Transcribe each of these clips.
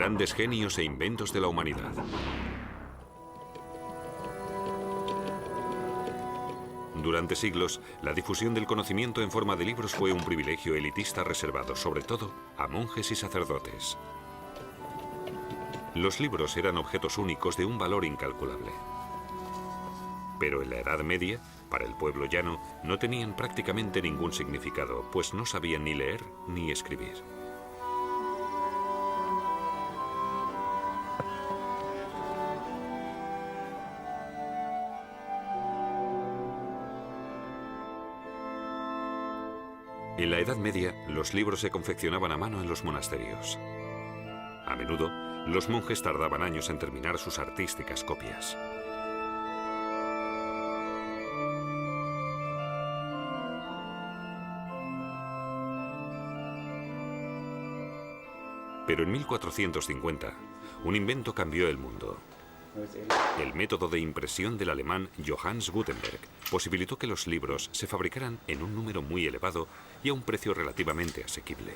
Grandes genios e inventos de la humanidad. Durante siglos, la difusión del conocimiento en forma de libros fue un privilegio elitista reservado, sobre todo, a monjes y sacerdotes. Los libros eran objetos únicos de un valor incalculable. Pero en la Edad Media, para el pueblo llano, no tenían prácticamente ningún significado, pues no sabían ni leer ni escribir. En la Edad Media, los libros se confeccionaban a mano en los monasterios. A menudo, los monjes tardaban años en terminar sus artísticas copias. Pero en 1450, un invento cambió el mundo. El método de impresión del alemán Johannes Gutenberg posibilitó que los libros se fabricaran en un número muy elevado y a un precio relativamente asequible.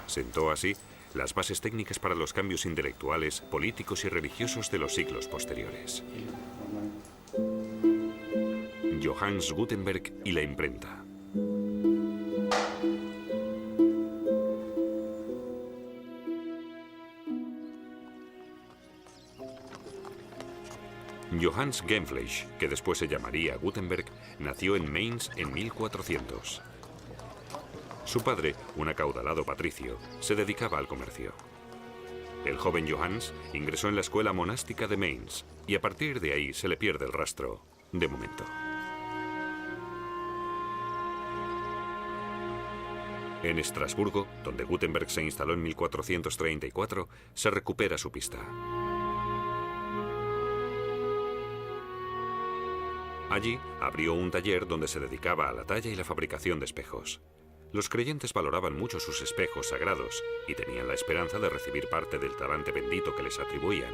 Sentó así las bases técnicas para los cambios intelectuales, políticos y religiosos de los siglos posteriores. Johannes Gutenberg y la imprenta. Johannes Genfleisch, que después se llamaría Gutenberg, nació en Mainz en 1400. Su padre, un acaudalado patricio, se dedicaba al comercio. El joven Johannes ingresó en la escuela monástica de Mainz y a partir de ahí se le pierde el rastro, de momento. En Estrasburgo, donde Gutenberg se instaló en 1434, se recupera su pista. Allí abrió un taller donde se dedicaba a la talla y la fabricación de espejos. Los creyentes valoraban mucho sus espejos sagrados y tenían la esperanza de recibir parte del talante bendito que les atribuían.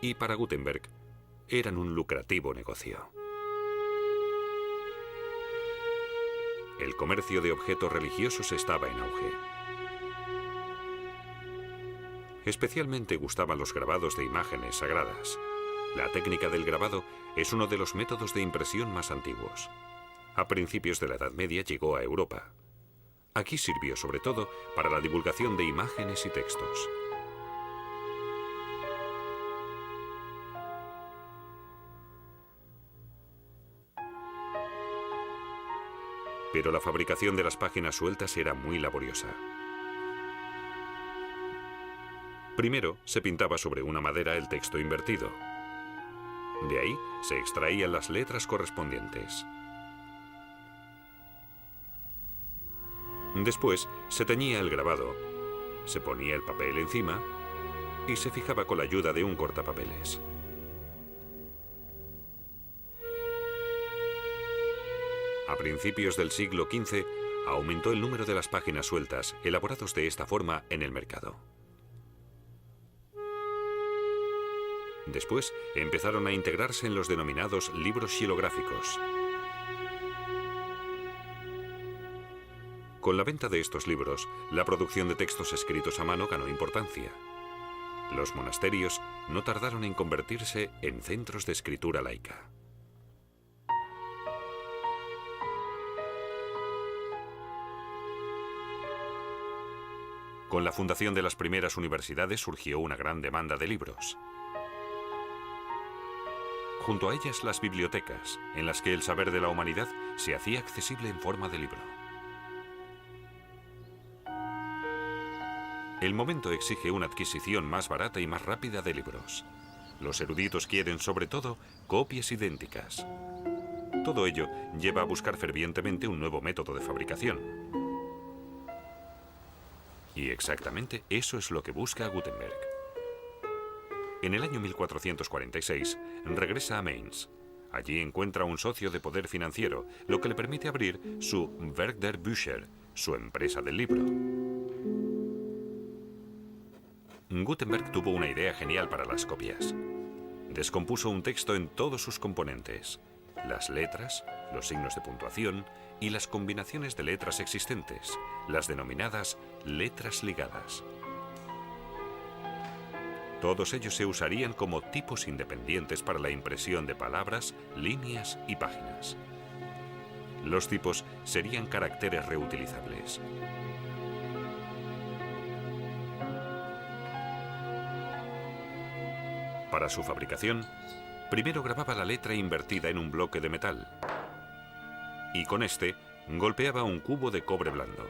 Y para Gutenberg, eran un lucrativo negocio. El comercio de objetos religiosos estaba en auge. Especialmente gustaban los grabados de imágenes sagradas. La técnica del grabado es uno de los métodos de impresión más antiguos. A principios de la Edad Media llegó a Europa. Aquí sirvió sobre todo para la divulgación de imágenes y textos. Pero la fabricación de las páginas sueltas era muy laboriosa. Primero se pintaba sobre una madera el texto invertido. De ahí se extraían las letras correspondientes. Después se teñía el grabado, se ponía el papel encima y se fijaba con la ayuda de un cortapapeles. A principios del siglo XV aumentó el número de las páginas sueltas elaborados de esta forma en el mercado. Después empezaron a integrarse en los denominados libros xilográficos. Con la venta de estos libros, la producción de textos escritos a mano ganó importancia. Los monasterios no tardaron en convertirse en centros de escritura laica. Con la fundación de las primeras universidades surgió una gran demanda de libros. Junto a ellas las bibliotecas, en las que el saber de la humanidad se hacía accesible en forma de libro. El momento exige una adquisición más barata y más rápida de libros. Los eruditos quieren, sobre todo, copias idénticas. Todo ello lleva a buscar fervientemente un nuevo método de fabricación. Y exactamente eso es lo que busca Gutenberg. En el año 1446 regresa a Mainz. Allí encuentra un socio de poder financiero, lo que le permite abrir su Werk der Bücher, su empresa del libro. Gutenberg tuvo una idea genial para las copias. Descompuso un texto en todos sus componentes: las letras, los signos de puntuación y las combinaciones de letras existentes, las denominadas letras ligadas. Todos ellos se usarían como tipos independientes para la impresión de palabras, líneas y páginas. Los tipos serían caracteres reutilizables. Para su fabricación, primero grababa la letra invertida en un bloque de metal y con este golpeaba un cubo de cobre blando.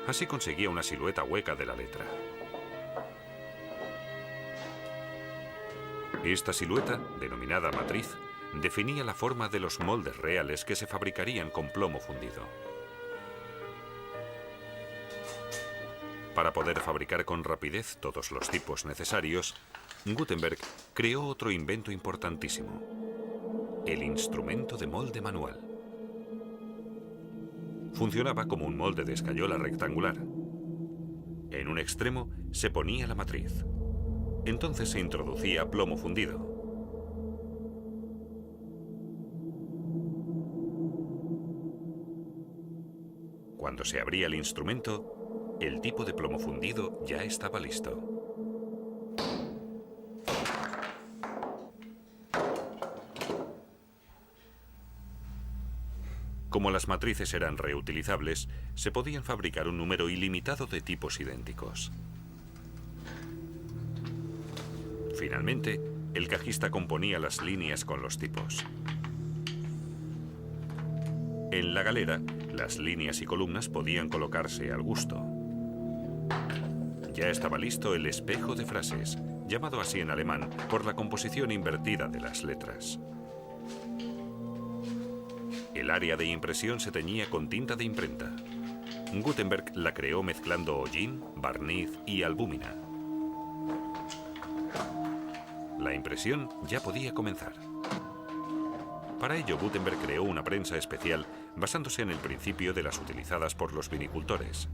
Así conseguía una silueta hueca de la letra. Esta silueta, denominada matriz, definía la forma de los moldes reales que se fabricarían con plomo fundido. Para poder fabricar con rapidez todos los tipos necesarios, Gutenberg creó otro invento importantísimo: el instrumento de molde manual. Funcionaba como un molde de escayola rectangular. En un extremo se ponía la matriz. Entonces se introducía plomo fundido. Cuando se abría el instrumento, el tipo de plomo fundido ya estaba listo. Como las matrices eran reutilizables, se podían fabricar un número ilimitado de tipos idénticos. Finalmente, el cajista componía las líneas con los tipos. En la galera, las líneas y columnas podían colocarse al gusto. Ya estaba listo el espejo de frases, llamado así en alemán por la composición invertida de las letras. El área de impresión se teñía con tinta de imprenta. Gutenberg la creó mezclando hollín, barniz y albúmina. La impresión ya podía comenzar. Para ello, Gutenberg creó una prensa especial basándose en el principio de las utilizadas por los vinicultores.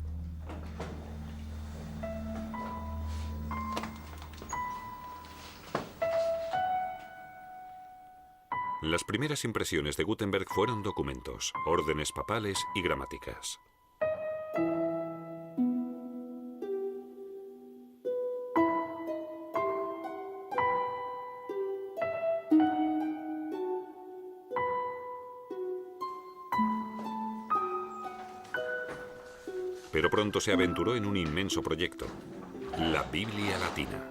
Las primeras impresiones de Gutenberg fueron documentos, órdenes papales y gramáticas. Pero pronto se aventuró en un inmenso proyecto: la Biblia Latina.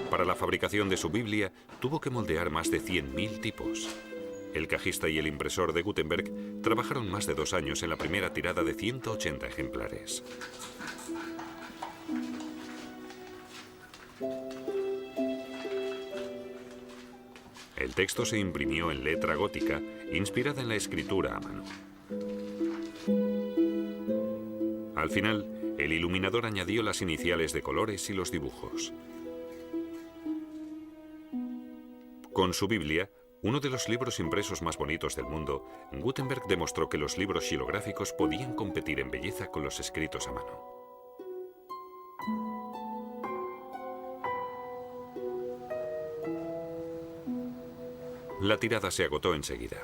Para la fabricación de su Biblia, tuvo que moldear más de 100.000 tipos. El cajista y el impresor de Gutenberg trabajaron más de 2 años en la primera tirada de 180 ejemplares. El texto se imprimió en letra gótica, inspirada en la escritura a mano. Al final, el iluminador añadió las iniciales de colores y los dibujos. Con su Biblia, uno de los libros impresos más bonitos del mundo, Gutenberg demostró que los libros xilográficos podían competir en belleza con los escritos a mano. La tirada se agotó enseguida,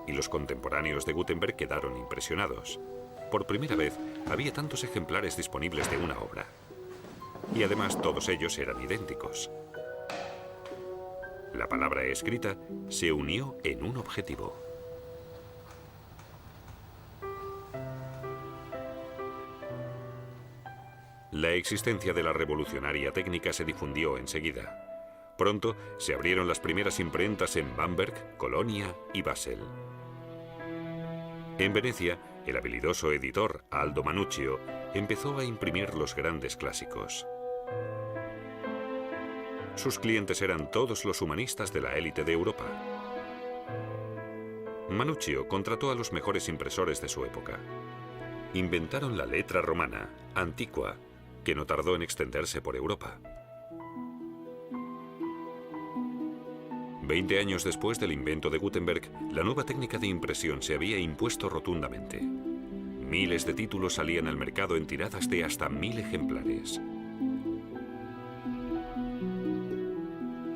y los contemporáneos de Gutenberg quedaron impresionados. Por primera vez, había tantos ejemplares disponibles de una obra. Y además todos ellos eran idénticos. La palabra escrita se unió en un objetivo. La existencia de la revolucionaria técnica se difundió enseguida. Pronto se abrieron las primeras imprentas en Bamberg, Colonia y Basel. En Venecia, el habilidoso editor Aldo Mannuccio empezó a imprimir los grandes clásicos. Sus clientes eran todos los humanistas de la élite de Europa. Mannuccio contrató a los mejores impresores de su época. Inventaron la letra romana, antigua, que no tardó en extenderse por Europa. 20 años después del invento de Gutenberg, la nueva técnica de impresión se había impuesto rotundamente. Miles de títulos salían al mercado en tiradas de hasta 1000 ejemplares.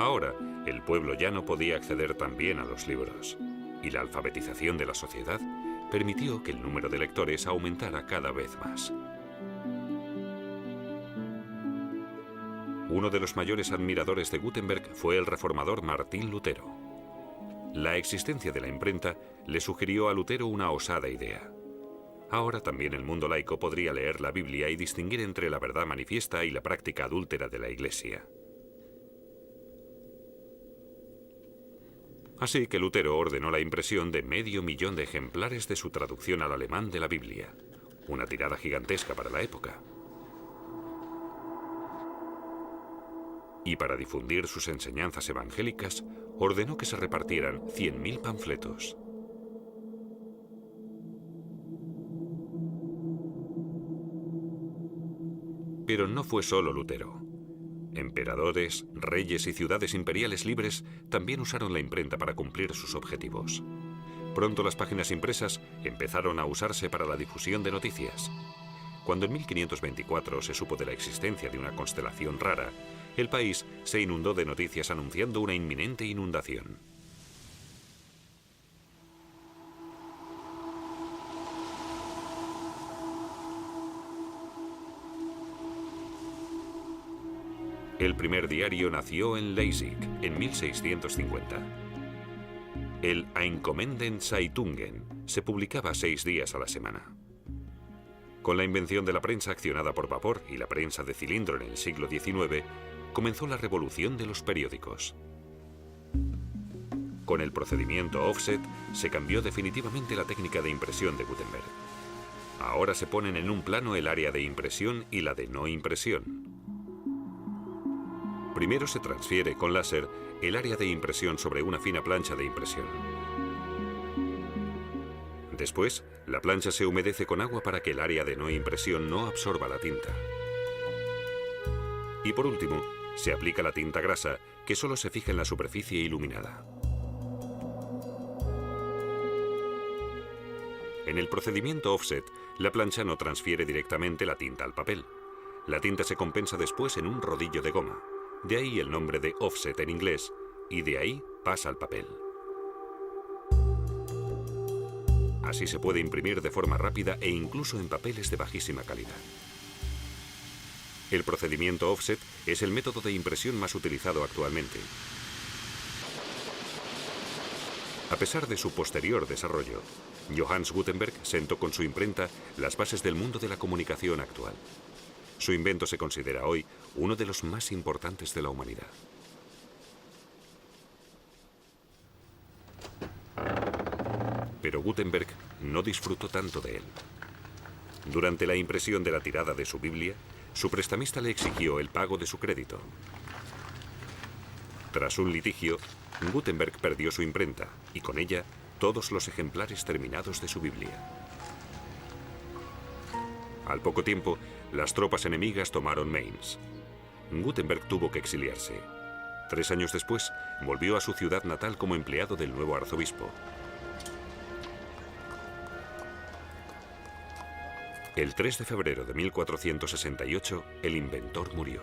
Ahora, el pueblo llano podía acceder también a los libros, y la alfabetización de la sociedad permitió que el número de lectores aumentara cada vez más. Uno de los mayores admiradores de Gutenberg fue el reformador Martín Lutero. La existencia de la imprenta le sugirió a Lutero una osada idea. Ahora también el mundo laico podría leer la Biblia y distinguir entre la verdad manifiesta y la práctica adúltera de la Iglesia. Así que Lutero ordenó la impresión de 500.000 de ejemplares de su traducción al alemán de la Biblia, una tirada gigantesca para la época. Y para difundir sus enseñanzas evangélicas, ordenó que se repartieran 100.000 panfletos. Pero no fue solo Lutero. Emperadores, reyes y ciudades imperiales libres también usaron la imprenta para cumplir sus objetivos. Pronto las páginas impresas empezaron a usarse para la difusión de noticias. Cuando en 1524 se supo de la existencia de una constelación rara, el país se inundó de noticias anunciando una inminente inundación. El primer diario nació en Leipzig en 1650. El Einkommenden Zeitungen se publicaba 6 días a la semana. Con la invención de la prensa accionada por vapor y la prensa de cilindro en el siglo XIX, comenzó la revolución de los periódicos. Con el procedimiento offset se cambió definitivamente la técnica de impresión de Gutenberg. Ahora se ponen en un plano el área de impresión y la de no impresión. Primero se transfiere con láser el área de impresión sobre una fina plancha de impresión. Después, la plancha se humedece con agua para que el área de no impresión no absorba la tinta. Y por último, se aplica la tinta grasa, que solo se fija en la superficie iluminada. En el procedimiento offset, la plancha no transfiere directamente la tinta al papel. La tinta se compensa después en un rodillo de goma. De ahí el nombre de offset en inglés, y de ahí pasa al papel. Así se puede imprimir de forma rápida e incluso en papeles de bajísima calidad. El procedimiento offset es el método de impresión más utilizado actualmente. A pesar de su posterior desarrollo, Johannes Gutenberg sentó con su imprenta las bases del mundo de la comunicación actual. Su invento se considera hoy uno de los más importantes de la humanidad. Pero Gutenberg no disfrutó tanto de él. Durante la impresión de la tirada de su Biblia, su prestamista le exigió el pago de su crédito. Tras un litigio, Gutenberg perdió su imprenta y con ella todos los ejemplares terminados de su Biblia. Al poco tiempo, las tropas enemigas tomaron Mainz. Gutenberg tuvo que exiliarse. 3 años después, volvió a su ciudad natal como empleado del nuevo arzobispo. El 3 de febrero de 1468, el inventor murió.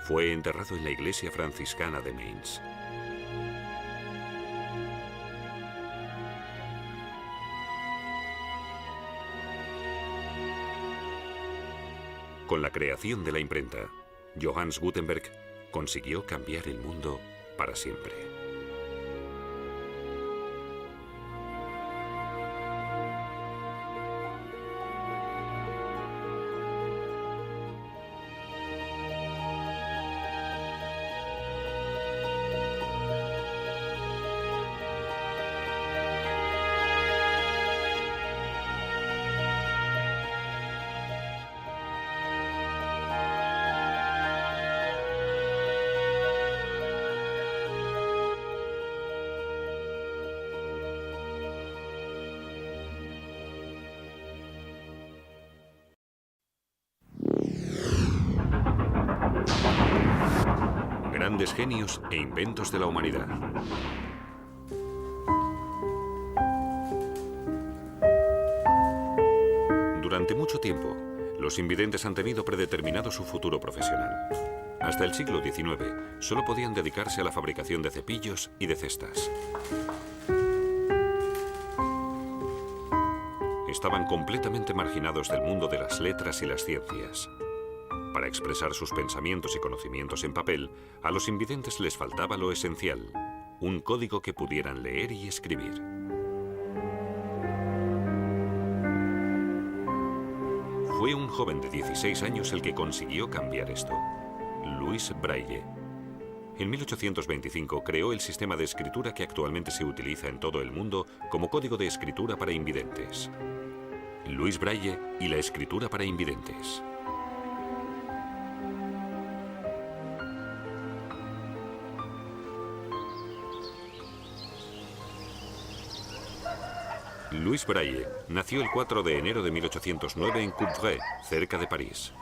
Fue enterrado en la iglesia franciscana de Mainz. Con la creación de la imprenta, Johannes Gutenberg consiguió cambiar el mundo para siempre. Grandes genios e inventos de la humanidad. Durante mucho tiempo, los invidentes han tenido predeterminado su futuro profesional. Hasta el siglo XIX, solo podían dedicarse a la fabricación de cepillos y de cestas. Estaban completamente marginados del mundo de las letras y las ciencias. Para expresar sus pensamientos y conocimientos en papel, a los invidentes les faltaba lo esencial, un código que pudieran leer y escribir. Fue un joven de 16 años el que consiguió cambiar esto, Louis Braille. En 1825 creó el sistema de escritura que actualmente se utiliza en todo el mundo como código de escritura para invidentes. Louis Braille y la escritura para invidentes. Louis Braille nació el 4 de enero de 1809 en Coupvray, cerca de París.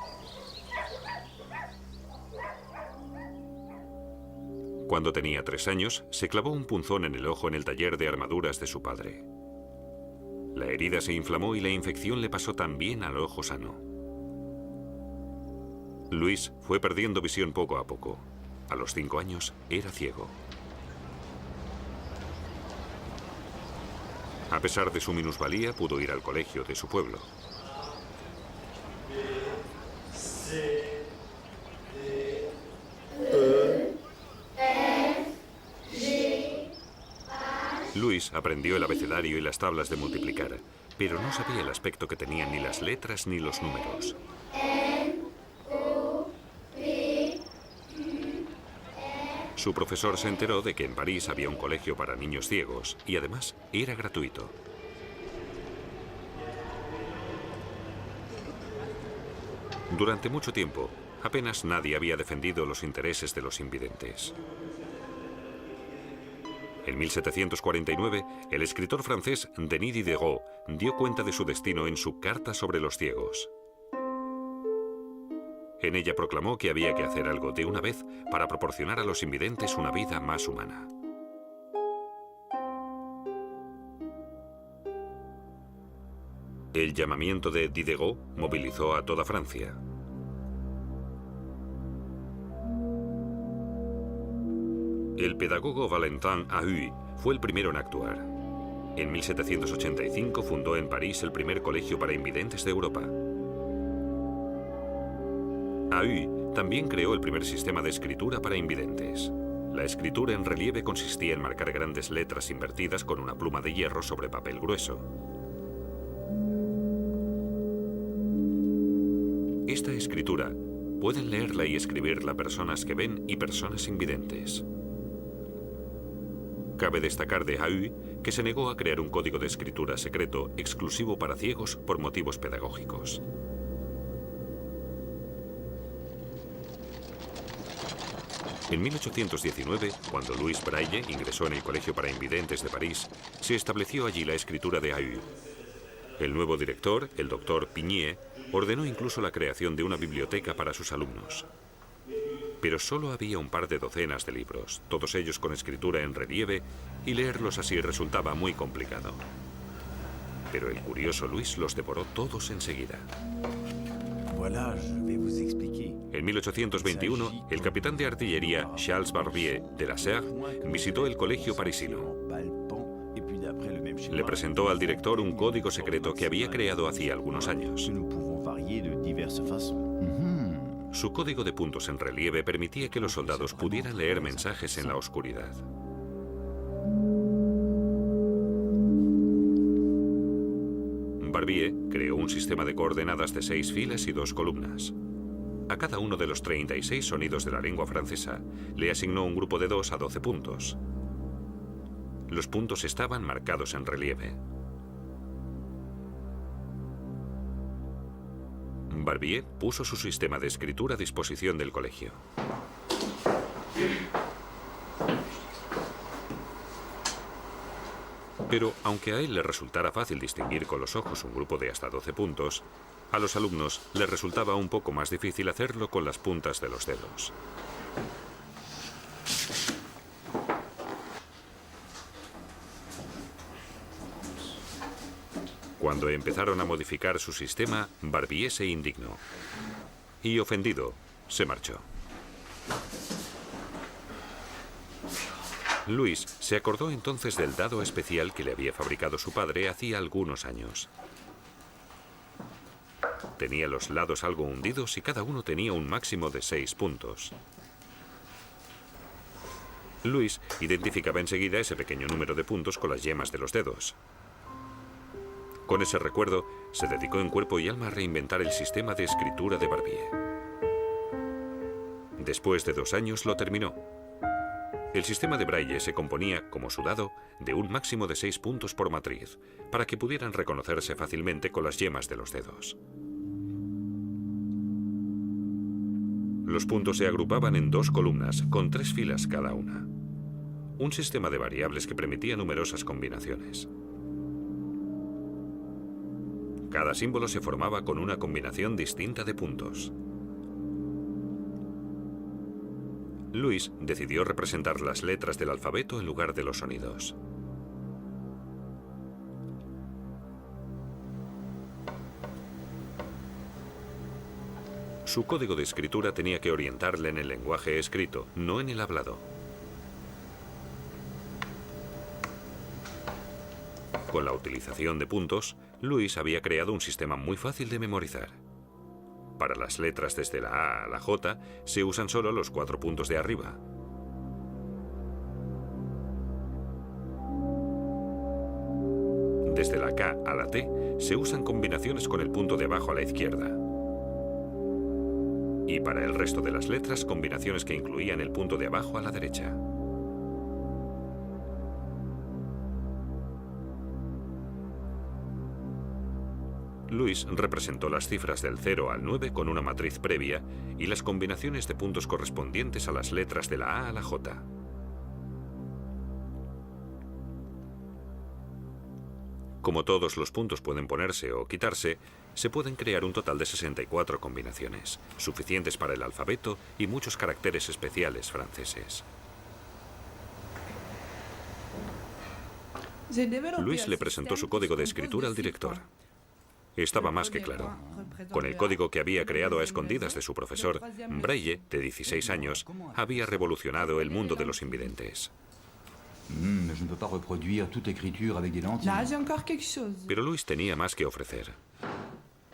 Cuando tenía 3 años, se clavó un punzón en el ojo en el taller de armaduras de su padre. La herida se inflamó y la infección le pasó también al ojo sano. Louis fue perdiendo visión poco a poco. A los 5 años era ciego. A pesar de su minusvalía, pudo ir al colegio de su pueblo. Louis aprendió el abecedario y las tablas de multiplicar, pero no sabía el aspecto que tenían ni las letras ni los números. Su profesor se enteró de que en París había un colegio para niños ciegos y además era gratuito. Durante mucho tiempo, apenas nadie había defendido los intereses de los invidentes. En 1749, el escritor francés Denis Diderot dio cuenta de su destino en su Carta sobre los ciegos. En ella proclamó que había que hacer algo de una vez para proporcionar a los invidentes una vida más humana. El llamamiento de Diderot movilizó a toda Francia. El pedagogo Valentin Ahuy fue el primero en actuar. En 1785 fundó en París el primer colegio para invidentes de Europa. Ahuy también creó el primer sistema de escritura para invidentes. La escritura en relieve consistía en marcar grandes letras invertidas con una pluma de hierro sobre papel grueso. Esta escritura pueden leerla y escribirla personas que ven y personas invidentes. Cabe destacar de Ahuy que se negó a crear un código de escritura secreto exclusivo para ciegos por motivos pedagógicos. En 1819, cuando Louis Braille ingresó en el Colegio para Invidentes de París, se estableció allí la escritura de Ahuy. El nuevo director, el doctor Pignier, ordenó incluso la creación de una biblioteca para sus alumnos. Pero solo había un par de docenas de libros, todos ellos con escritura en relieve, y leerlos así resultaba muy complicado. Pero el curioso Louis los devoró todos enseguida. En 1821, el capitán de artillería Charles Barbier de la Serre visitó el colegio parisino. Le presentó al director un código secreto que había creado hacía algunos años. Su código de puntos en relieve permitía que los soldados pudieran leer mensajes en la oscuridad. Barbier creó un sistema de coordenadas de 6 filas y 2 columnas. A cada uno de los 36 sonidos de la lengua francesa le asignó un grupo de 2 a 12 puntos. Los puntos estaban marcados en relieve. Barbier puso su sistema de escritura a disposición del colegio. Pero, aunque a él le resultara fácil distinguir con los ojos un grupo de hasta 12 puntos, a los alumnos les resultaba un poco más difícil hacerlo con las puntas de los dedos. Cuando empezaron a modificar su sistema, Barbier se indignó. Y, ofendido, se marchó. Louis se acordó entonces del dado especial que le había fabricado su padre hacía algunos años. Tenía los lados algo hundidos y cada uno tenía un máximo de 6 puntos. Louis identificaba enseguida ese pequeño número de puntos con las yemas de los dedos. Con ese recuerdo, se dedicó en cuerpo y alma a reinventar el sistema de escritura de Barbier. Después de 2 años lo terminó. El sistema de Braille se componía, como su dado, de un máximo de 6 puntos por matriz, para que pudieran reconocerse fácilmente con las yemas de los dedos. Los puntos se agrupaban en 2 columnas, con 3 filas cada una. Un sistema de variables que permitía numerosas combinaciones. Cada símbolo se formaba con una combinación distinta de puntos. Louis decidió representar las letras del alfabeto en lugar de los sonidos. Su código de escritura tenía que orientarle en el lenguaje escrito, no en el hablado. Con la utilización de puntos, Louis había creado un sistema muy fácil de memorizar. Para las letras desde la A a la J se usan solo los 4 puntos de arriba. Desde la K a la T se usan combinaciones con el punto de abajo a la izquierda. Y para el resto de las letras, combinaciones que incluían el punto de abajo a la derecha. Louis representó las cifras del 0 al 9 con una matriz previa y las combinaciones de puntos correspondientes a las letras de la A a la J. Como todos los puntos pueden ponerse o quitarse, se pueden crear un total de 64 combinaciones, suficientes para el alfabeto y muchos caracteres especiales franceses. Louis le presentó su código de escritura al director. Estaba más que claro. Con el código que había creado a escondidas de su profesor, Braille, de 16 años, había revolucionado el mundo de los invidentes. Pero Louis tenía más que ofrecer.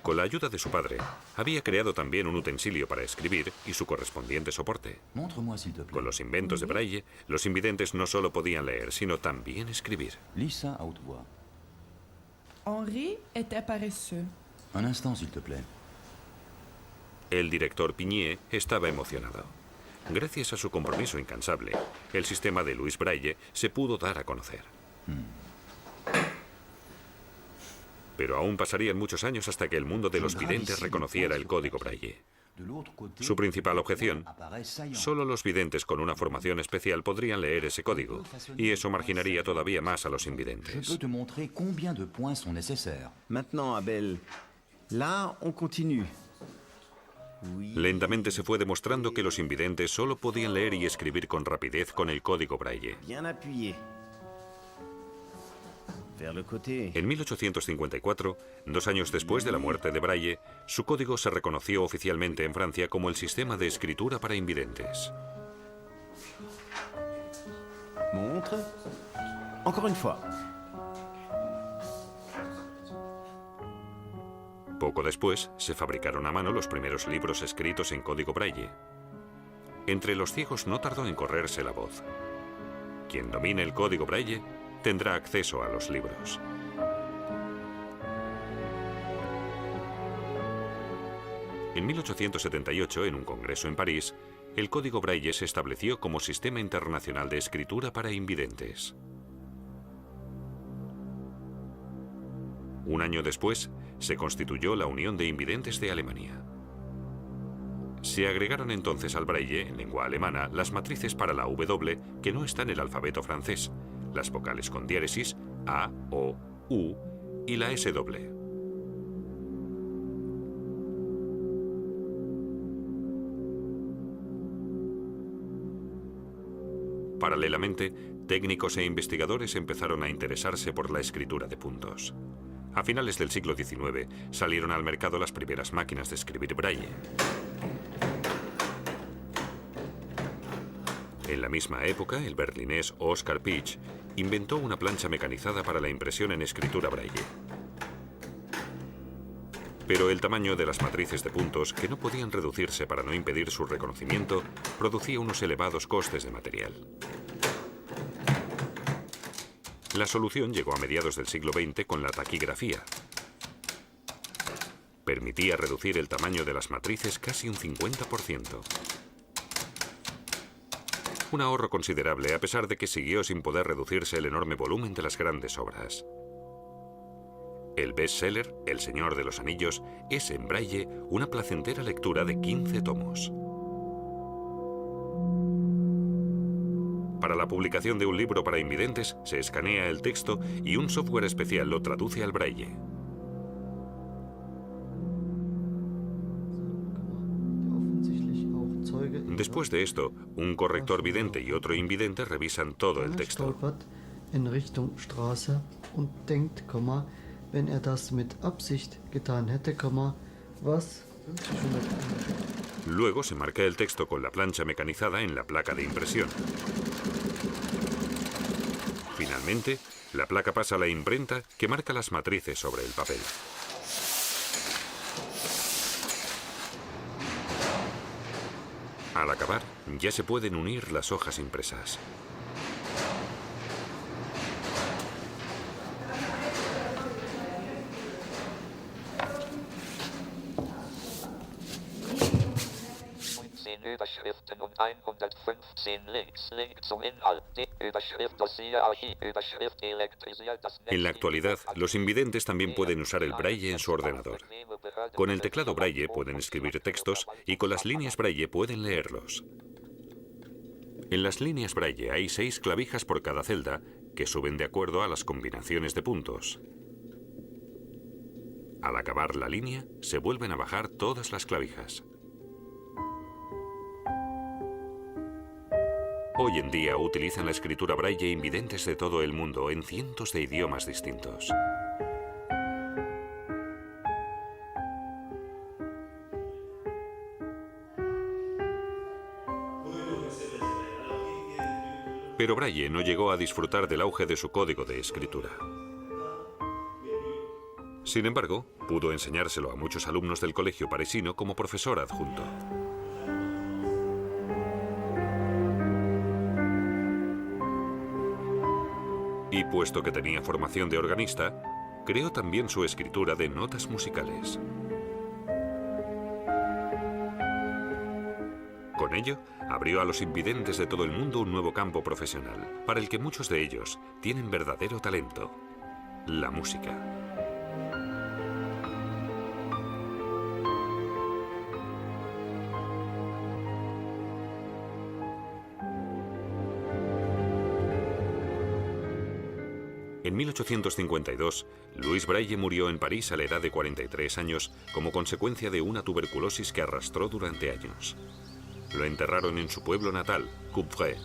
Con la ayuda de su padre, había creado también un utensilio para escribir y su correspondiente soporte. Con los inventos de Braille, los invidentes no solo podían leer, sino también escribir. Henri était paresseux. Un instant, s'il te plaît. El director Pigné estaba emocionado. Gracias a su compromiso incansable, el sistema de Louis Braille se pudo dar a conocer. Pero aún pasarían muchos años hasta que el mundo de los videntes reconociera el código Braille. Su principal objeción: solo los videntes con una formación especial podrían leer ese código, y eso marginaría todavía más a los invidentes. Maintenant, Abel, là, on continue. Lentamente se fue demostrando que los invidentes solo podían leer y escribir con rapidez con el código Braille. Bien appuyé. Vers le côté. En 1854, 2 años después de la muerte de Braille, su código se reconoció oficialmente en Francia como el sistema de escritura para invidentes. Montre. Encore une fois. Poco después, se fabricaron a mano los primeros libros escritos en código Braille. Entre los ciegos no tardó en correrse la voz. Quien domine el código Braille tendrá acceso a los libros. En 1878, en un congreso en París, el código Braille se estableció como sistema internacional de escritura para invidentes. Un año después, se constituyó la Unión de Invidentes de Alemania. Se agregaron entonces al Braille, en lengua alemana, las matrices para la W que no está en el alfabeto francés, las vocales con diéresis A, O, U y la S doble. Paralelamente, técnicos e investigadores empezaron a interesarse por la escritura de puntos. A finales del siglo XIX salieron al mercado las primeras máquinas de escribir Braille. En la misma época, el berlinés Oskar Piëch inventó una plancha mecanizada para la impresión en escritura Braille. Pero el tamaño de las matrices de puntos, que no podían reducirse para no impedir su reconocimiento, producía unos elevados costes de material. La solución llegó a mediados del siglo XX con la taquigrafía. Permitía reducir el tamaño de las matrices casi un 50%. Un ahorro considerable a pesar de que siguió sin poder reducirse el enorme volumen de las grandes obras. El bestseller, El Señor de los Anillos, es en braille una placentera lectura de 15 tomos. Para la publicación de un libro para invidentes, se escanea el texto y un software especial lo traduce al braille. Después de esto, un corrector vidente y otro invidente revisan todo el texto. In Richtung Straße und denkt, wenn das mit Absicht getan hätte, was 50 Luego se marca el texto con la plancha mecanizada en la placa de impresión. Finalmente, la placa pasa a la imprenta que marca las matrices sobre el papel. Al acabar, ya se pueden unir las hojas impresas. Überschriften und 115 Links. Link zum Inhalt. Die Überschrift Dossier Archiv. Überschrift elektrisiert das Netz. En la actualidad, los invidentes también pueden usar el braille en su ordenador. Con el teclado braille pueden escribir textos y con las líneas braille pueden leerlos. En las líneas braille hay 6 clavijas por cada celda que suben de acuerdo a las combinaciones de puntos. Al acabar la línea, se vuelven a bajar todas las clavijas. Hoy en día utilizan la escritura braille invidentes de todo el mundo en cientos de idiomas distintos. Pero Braille no llegó a disfrutar del auge de su código de escritura. Sin embargo, pudo enseñárselo a muchos alumnos del colegio parisino como profesor adjunto. Y puesto que tenía formación de organista, creó también su escritura de notas musicales. Con ello, abrió a los invidentes de todo el mundo un nuevo campo profesional, para el que muchos de ellos tienen verdadero talento: la música. En 1852, Louis Braille murió en París a la edad de 43 años como consecuencia de una tuberculosis que arrastró durante años. Lo enterraron en su pueblo natal, Coupvray.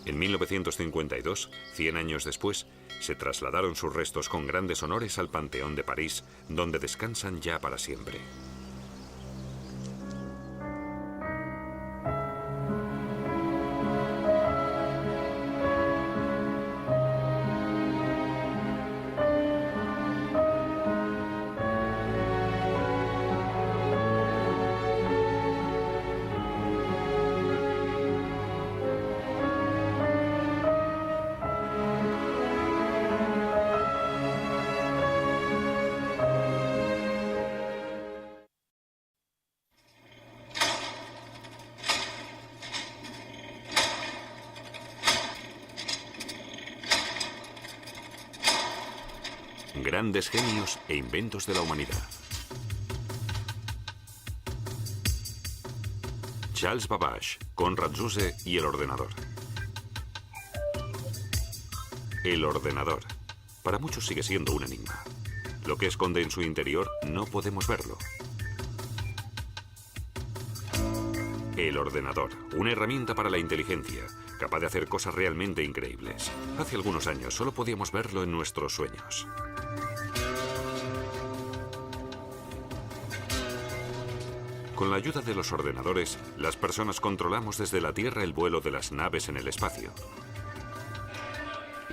En 1952, 100 años después, se trasladaron sus restos con grandes honores al Panteón de París, donde descansan ya para siempre. Grandes genios e inventos de la humanidad. Charles Babbage, Konrad Zuse y el ordenador. El ordenador. Para muchos sigue siendo un enigma. Lo que esconde en su interior no podemos verlo. El ordenador, una herramienta para la inteligencia, capaz de hacer cosas realmente increíbles. Hace algunos años solo podíamos verlo en nuestros sueños. Con la ayuda de los ordenadores, las personas controlamos desde la Tierra el vuelo de las naves en el espacio.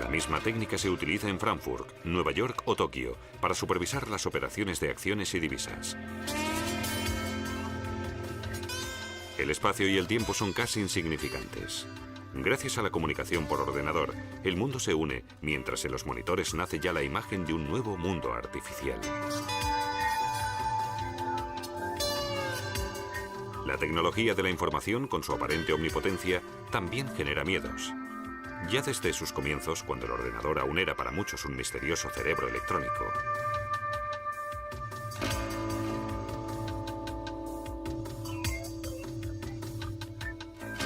La misma técnica se utiliza en Frankfurt, Nueva York o Tokio para supervisar las operaciones de acciones y divisas. El espacio y el tiempo son casi insignificantes. Gracias a la comunicación por ordenador, el mundo se une mientras en los monitores nace ya la imagen de un nuevo mundo artificial. La tecnología de la información, con su aparente omnipotencia, también genera miedos. Ya desde sus comienzos, cuando el ordenador aún era para muchos un misterioso cerebro electrónico.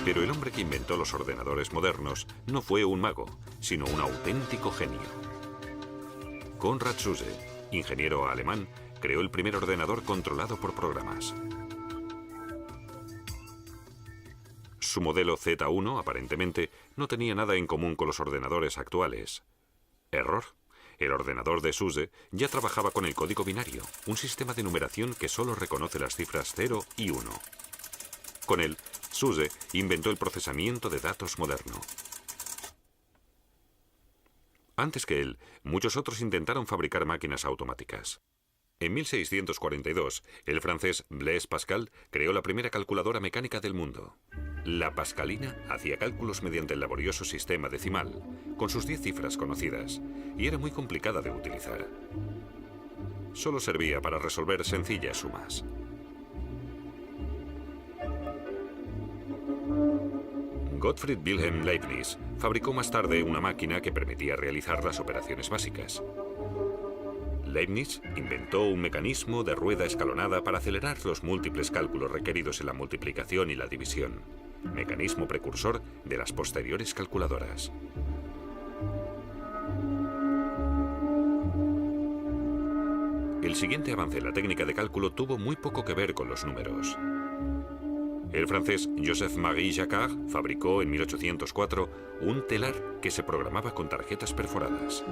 Pero el hombre que inventó los ordenadores modernos no fue un mago, sino un auténtico genio. Konrad Zuse, ingeniero alemán, creó el primer ordenador controlado por programas. Su modelo Z1, aparentemente, no tenía nada en común con los ordenadores actuales. Error. El ordenador de Zuse ya trabajaba con el código binario, un sistema de numeración que solo reconoce las cifras 0 y 1. Con él, Zuse inventó el procesamiento de datos moderno. Antes que él, muchos otros intentaron fabricar máquinas automáticas. En 1642, el francés Blaise Pascal creó la primera calculadora mecánica del mundo. La pascalina hacía cálculos mediante el laborioso sistema decimal, con sus 10 cifras conocidas, y era muy complicada de utilizar. Solo servía para resolver sencillas sumas. Gottfried Wilhelm Leibniz fabricó más tarde una máquina que permitía realizar las operaciones básicas. Leibniz inventó un mecanismo de rueda escalonada para acelerar los múltiples cálculos requeridos en la multiplicación y la división, mecanismo precursor de las posteriores calculadoras. El siguiente avance en la técnica de cálculo tuvo muy poco que ver con los números. El francés Joseph-Marie Jacquard fabricó en 1804 un telar que se programaba con tarjetas perforadas.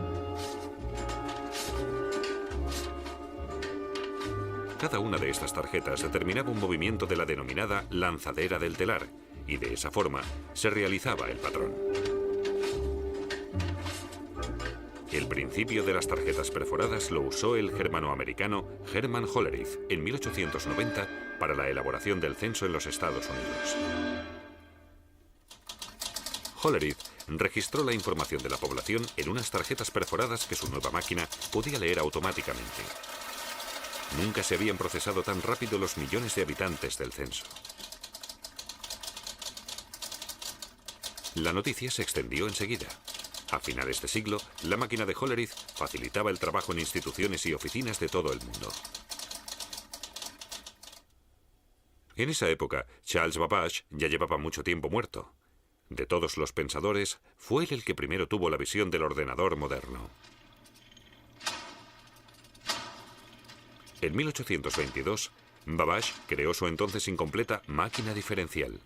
Cada una de estas tarjetas determinaba un movimiento de la denominada lanzadera del telar, y de esa forma se realizaba el patrón. El principio de las tarjetas perforadas lo usó el germanoamericano Hermann Hollerith en 1890 para la elaboración del censo en los Estados Unidos. Hollerith registró la información de la población en unas tarjetas perforadas que su nueva máquina podía leer automáticamente. Nunca se habían procesado tan rápido los millones de habitantes del censo. La noticia se extendió enseguida. A finales de siglo, la máquina de Hollerith facilitaba el trabajo en instituciones y oficinas de todo el mundo. En esa época, Charles Babbage ya llevaba mucho tiempo muerto. De todos los pensadores, fue él el que primero tuvo la visión del ordenador moderno. En 1822, Babbage creó su entonces incompleta máquina diferencial.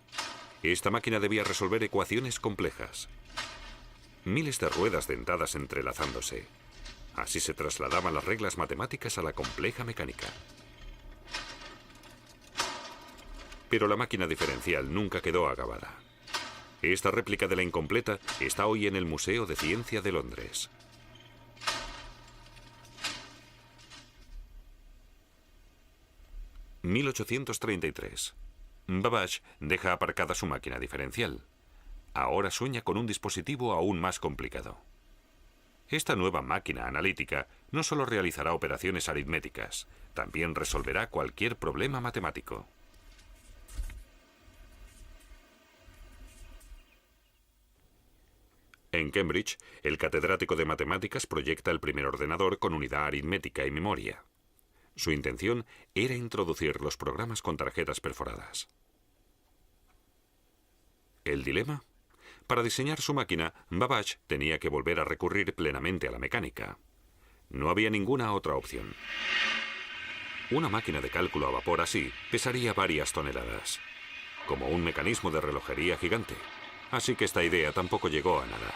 Esta máquina debía resolver ecuaciones complejas. Miles de ruedas dentadas entrelazándose. Así se trasladaban las reglas matemáticas a la compleja mecánica. Pero la máquina diferencial nunca quedó acabada. Esta réplica de la incompleta está hoy en el Museo de Ciencia de Londres. (1833) Babbage deja aparcada su máquina diferencial. Ahora sueña con un dispositivo aún más complicado. Esta nueva máquina analítica no solo realizará operaciones aritméticas, también resolverá cualquier problema matemático. En Cambridge, el catedrático de matemáticas proyecta el primer ordenador con unidad aritmética y memoria. Su intención era introducir los programas con tarjetas perforadas. ¿El dilema? Para diseñar su máquina, Babbage tenía que volver a recurrir plenamente a la mecánica. No había ninguna otra opción. Una máquina de cálculo a vapor así pesaría varias toneladas, como un mecanismo de relojería gigante. Así que esta idea tampoco llegó a nada.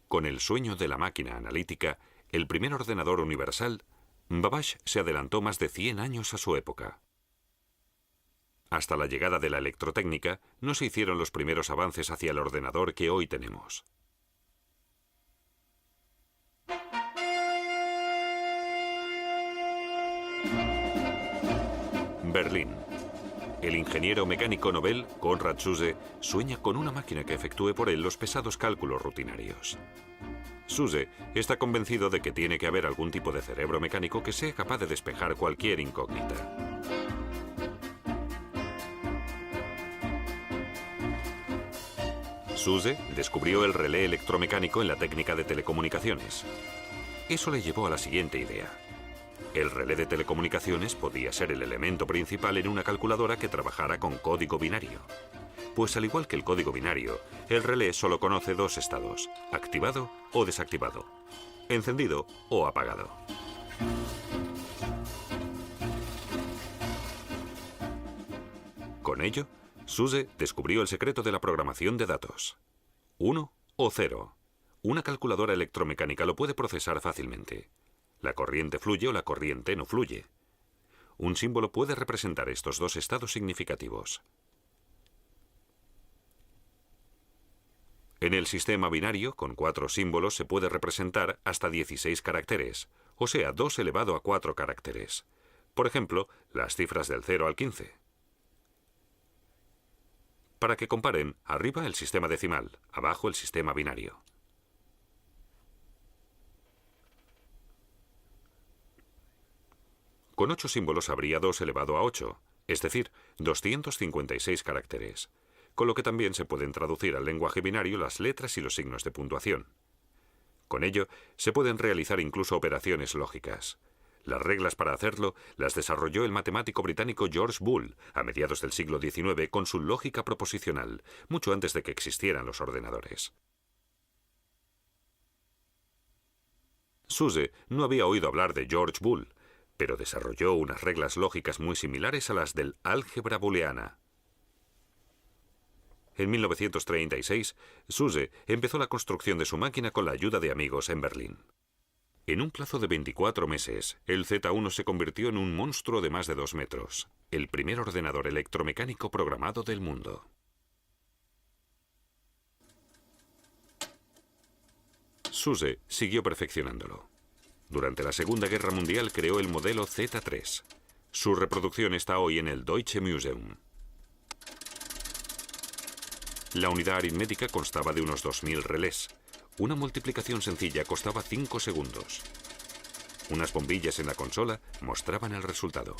Con el sueño de la máquina analítica, el primer ordenador universal, Babbage se adelantó más de 100 años a su época. Hasta la llegada de la electrotécnica, no se hicieron los primeros avances hacia el ordenador que hoy tenemos. Berlín. El ingeniero mecánico Nobel, Konrad Zuse, sueña con una máquina que efectúe por él los pesados cálculos rutinarios. Zuse está convencido de que tiene que haber algún tipo de cerebro mecánico que sea capaz de despejar cualquier incógnita. Zuse descubrió el relé electromecánico en la técnica de telecomunicaciones. Eso le llevó a la siguiente idea. El relé de telecomunicaciones podía ser el elemento principal en una calculadora que trabajara con código binario. Pues al igual que el código binario, el relé solo conoce dos estados, activado o desactivado, encendido o apagado. Con ello, Zuse descubrió el secreto de la programación de datos. 1 o 0. Una calculadora electromecánica lo puede procesar fácilmente. La corriente fluye o la corriente no fluye. Un símbolo puede representar estos dos estados significativos. En el sistema binario, con 4 símbolos, se puede representar hasta 16 caracteres, o sea, 2 elevado a 4 caracteres. Por ejemplo, las cifras del 0 al 15. Para que comparen, arriba el sistema decimal, abajo el sistema binario. Con 8 símbolos habría 2 elevado a 8, es decir, 256 caracteres, con lo que también se pueden traducir al lenguaje binario las letras y los signos de puntuación. Con ello, se pueden realizar incluso operaciones lógicas. Las reglas para hacerlo las desarrolló el matemático británico George Boole a mediados del siglo XIX con su lógica proposicional, mucho antes de que existieran los ordenadores. Zuse no había oído hablar de George Boole, pero desarrolló unas reglas lógicas muy similares a las del álgebra booleana. En 1936, Zuse empezó la construcción de su máquina con la ayuda de amigos en Berlín. En un plazo de 24 meses, el Z1 se convirtió en un monstruo de más de 2 metros, el primer ordenador electromecánico programado del mundo. Zuse siguió perfeccionándolo. Durante la Segunda Guerra Mundial creó el modelo Z3. Su reproducción está hoy en el Deutsche Museum. La unidad aritmética constaba de unos 2000 relés. Una multiplicación sencilla costaba 5 segundos. Unas bombillas en la consola mostraban el resultado.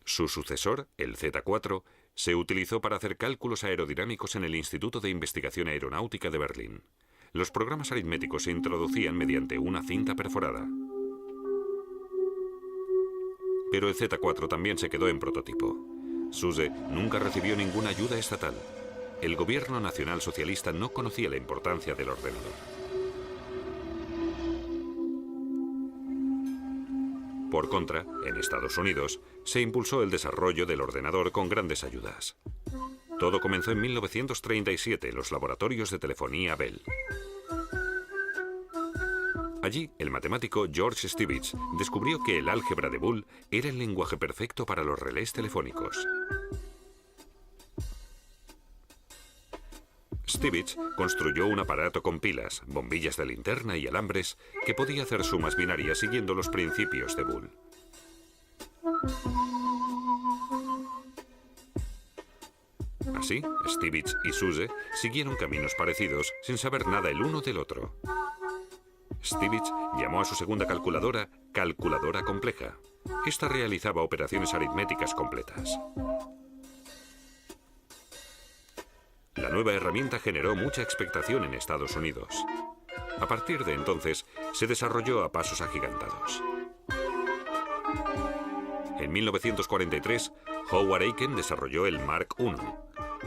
Su sucesor, el Z4, se utilizó para hacer cálculos aerodinámicos en el Instituto de Investigación Aeronáutica de Berlín. Los programas aritméticos se introducían mediante una cinta perforada. Pero el Z4 también se quedó en prototipo. Zuse nunca recibió ninguna ayuda estatal. El gobierno nacional socialista no conocía la importancia del ordenador. Por contra, en Estados Unidos, se impulsó el desarrollo del ordenador con grandes ayudas. Todo comenzó en 1937 en los laboratorios de telefonía Bell. Allí, el matemático George Stibitz descubrió que el álgebra de Boole era el lenguaje perfecto para los relés telefónicos. Stibitz construyó un aparato con pilas, bombillas de linterna y alambres que podía hacer sumas binarias siguiendo los principios de Boole. Así, Stibitz y Zuse siguieron caminos parecidos sin saber nada el uno del otro. Stibitz llamó a su segunda calculadora calculadora compleja. Esta realizaba operaciones aritméticas completas. La nueva herramienta generó mucha expectación en Estados Unidos. A partir de entonces, se desarrolló a pasos agigantados. En 1943, Howard Aiken desarrolló el Mark I.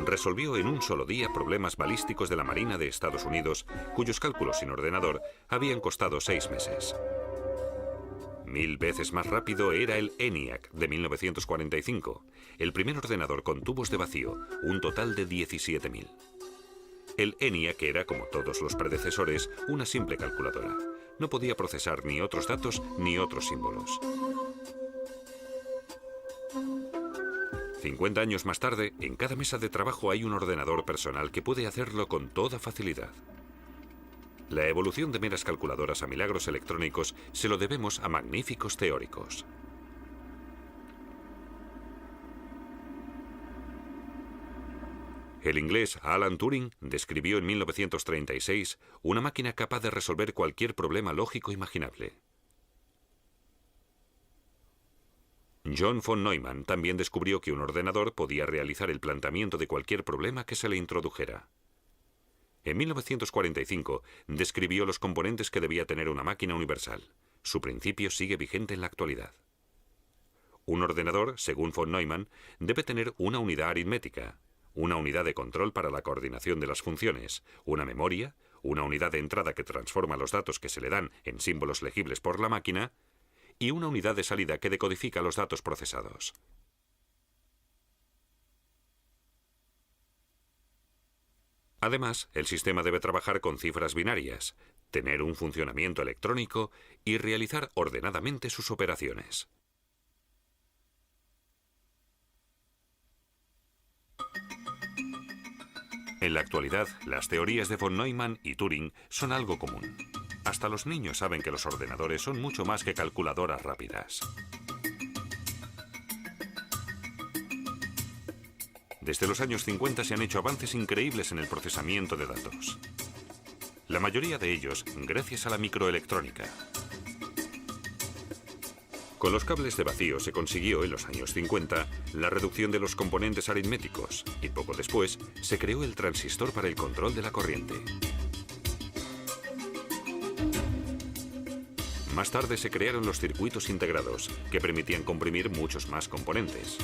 Resolvió en un solo día problemas balísticos de la Marina de Estados Unidos, cuyos cálculos sin ordenador habían costado 6 meses. 1000 veces más rápido era el ENIAC de 1945, el primer ordenador con tubos de vacío, un total de 17.000. El ENIAC era, como todos los predecesores, una simple calculadora. No podía procesar ni otros datos ni otros símbolos. 50 años más tarde, en cada mesa de trabajo hay un ordenador personal que puede hacerlo con toda facilidad. La evolución de meras calculadoras a milagros electrónicos se lo debemos a magníficos teóricos. El inglés Alan Turing describió en 1936 una máquina capaz de resolver cualquier problema lógico imaginable. John von Neumann también descubrió que un ordenador podía realizar el planteamiento de cualquier problema que se le introdujera. En 1945 describió los componentes que debía tener una máquina universal. Su principio sigue vigente en la actualidad. Un ordenador, según von Neumann, debe tener una unidad aritmética, una unidad de control para la coordinación de las funciones, una memoria, una unidad de entrada que transforma los datos que se le dan en símbolos legibles por la máquina, y una unidad de salida que decodifica los datos procesados. Además, el sistema debe trabajar con cifras binarias, tener un funcionamiento electrónico y realizar ordenadamente sus operaciones. En la actualidad, las teorías de von Neumann y Turing son algo común. Hasta los niños saben que los ordenadores son mucho más que calculadoras rápidas. Desde los años 50 se han hecho avances increíbles en el procesamiento de datos. La mayoría de ellos gracias a la microelectrónica. Con los cables de vacío se consiguió en los años 50 la reducción de los componentes aritméticos y poco después se creó el transistor para el control de la corriente. Más tarde se crearon los circuitos integrados, que permitían comprimir muchos más componentes.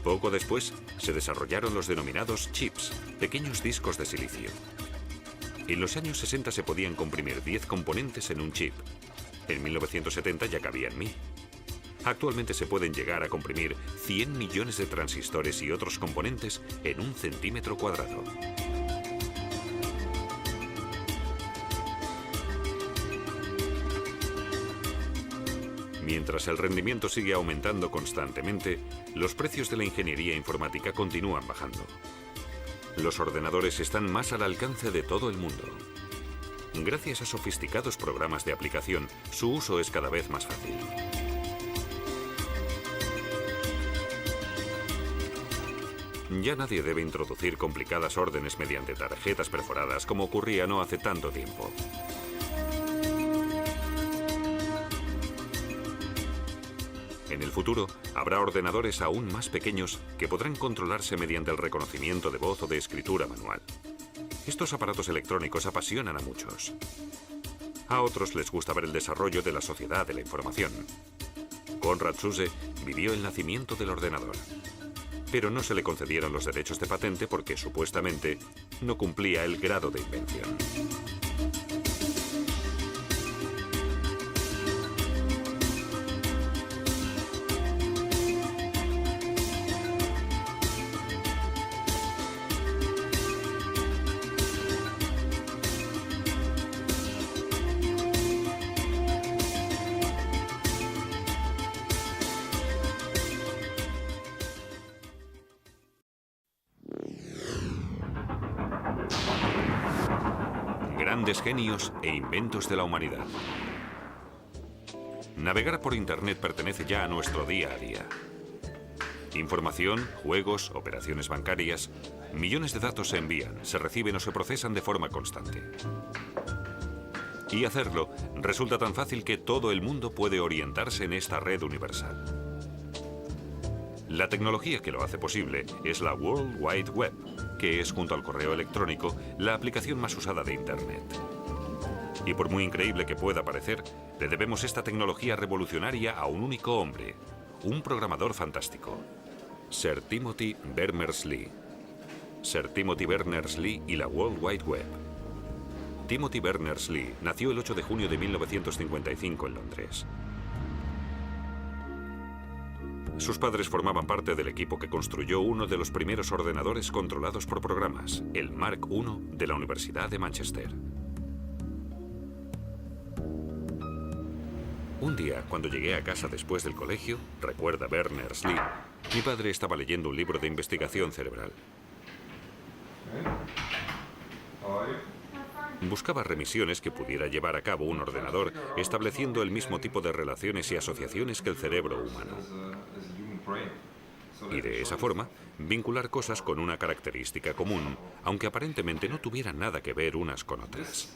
Poco después se desarrollaron los denominados chips, pequeños discos de silicio. En los años 60 se podían comprimir 10 componentes en un chip. En 1970 ya cabían 1000. Actualmente se pueden llegar a comprimir 100 millones de transistores y otros componentes en 1 centímetro cuadrado. Mientras el rendimiento sigue aumentando constantemente, los precios de la ingeniería informática continúan bajando. Los ordenadores están más al alcance de todo el mundo. Gracias a sofisticados programas de aplicación, su uso es cada vez más fácil. Ya nadie debe introducir complicadas órdenes mediante tarjetas perforadas como ocurría no hace tanto tiempo. En el futuro, habrá ordenadores aún más pequeños que podrán controlarse mediante el reconocimiento de voz o de escritura manual. Estos aparatos electrónicos apasionan a muchos. A otros les gusta ver el desarrollo de la sociedad de la información. Konrad Zuse vivió el nacimiento del ordenador, pero no se le concedieron los derechos de patente porque supuestamente no cumplía el grado de invención. Grandes genios e inventos de la humanidad. Navegar por Internet pertenece ya a nuestro día a día. Información, juegos, operaciones bancarias, millones de datos se envían, se reciben o se procesan de forma constante. Y hacerlo resulta tan fácil que todo el mundo puede orientarse en esta red universal. La tecnología que lo hace posible es la World Wide Web, que es, junto al correo electrónico, la aplicación más usada de Internet. Y por muy increíble que pueda parecer, le debemos esta tecnología revolucionaria a un único hombre, un programador fantástico, Sir Timothy Berners-Lee. Sir Timothy Berners-Lee y la World Wide Web. Timothy Berners-Lee nació el 8 de junio de 1955 en Londres. Sus padres formaban parte del equipo que construyó uno de los primeros ordenadores controlados por programas, el Mark I de la Universidad de Manchester. Un día, cuando llegué a casa después del colegio, recuerda Berners-Lee, mi padre estaba leyendo un libro de investigación cerebral. Buscaba remisiones que pudiera llevar a cabo un ordenador, estableciendo el mismo tipo de relaciones y asociaciones que el cerebro humano. Y de esa forma, vincular cosas con una característica común, aunque aparentemente no tuvieran nada que ver unas con otras.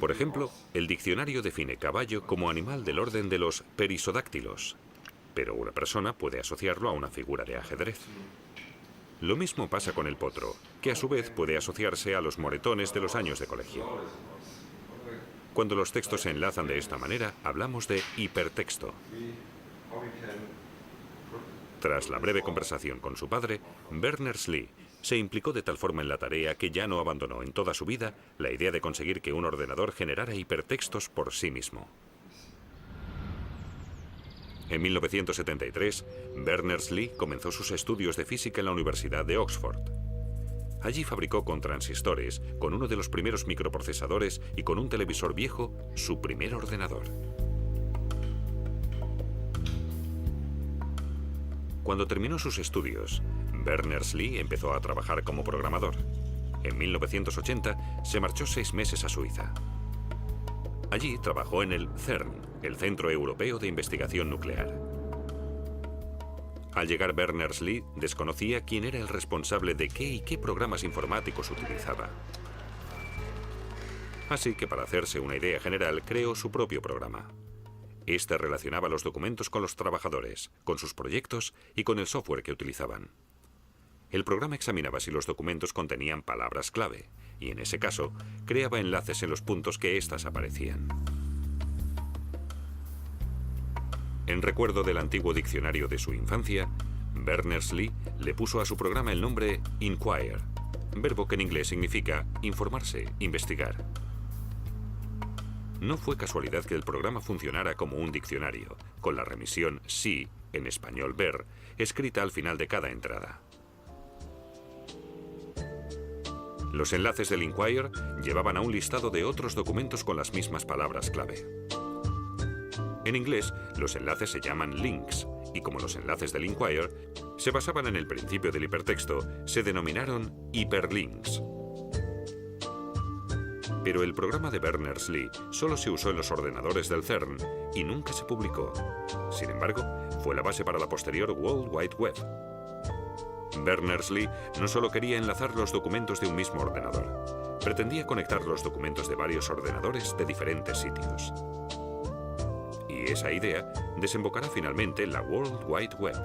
Por ejemplo, el diccionario define caballo como animal del orden de los perisodáctilos, pero una persona puede asociarlo a una figura de ajedrez. Lo mismo pasa con el potro, que a su vez puede asociarse a los moretones de los años de colegio. Cuando los textos se enlazan de esta manera, hablamos de hipertexto. Tras la breve conversación con su padre, Berners-Lee se implicó de tal forma en la tarea que ya no abandonó en toda su vida la idea de conseguir que un ordenador generara hipertextos por sí mismo. En 1973, Berners-Lee comenzó sus estudios de física en la Universidad de Oxford. Allí fabricó con transistores, con uno de los primeros microprocesadores y con un televisor viejo, su primer ordenador. Cuando terminó sus estudios, Berners-Lee empezó a trabajar como programador. En 1980 se marchó 6 meses a Suiza. Allí trabajó en el CERN, el Centro Europeo de Investigación Nuclear. Al llegar Berners-Lee desconocía quién era el responsable de qué y qué programas informáticos utilizaba. Así que para hacerse una idea general creó su propio programa. Este relacionaba los documentos con los trabajadores, con sus proyectos y con el software que utilizaban. El programa examinaba si los documentos contenían palabras clave, y en ese caso, creaba enlaces en los puntos que éstas aparecían. En recuerdo del antiguo diccionario de su infancia, Berners-Lee le puso a su programa el nombre Inquire, verbo que en inglés significa informarse, investigar. No fue casualidad que el programa funcionara como un diccionario, con la remisión sí, en español ver, escrita al final de cada entrada. Los enlaces del Inquire llevaban a un listado de otros documentos con las mismas palabras clave. En inglés, los enlaces se llaman links, y como los enlaces del Inquire se basaban en el principio del hipertexto, se denominaron hiperlinks. Pero el programa de Berners-Lee solo se usó en los ordenadores del CERN y nunca se publicó. Sin embargo, fue la base para la posterior World Wide Web. Berners-Lee no solo quería enlazar los documentos de un mismo ordenador, pretendía conectar los documentos de varios ordenadores de diferentes sitios. Y esa idea desembocará finalmente en la World Wide Web.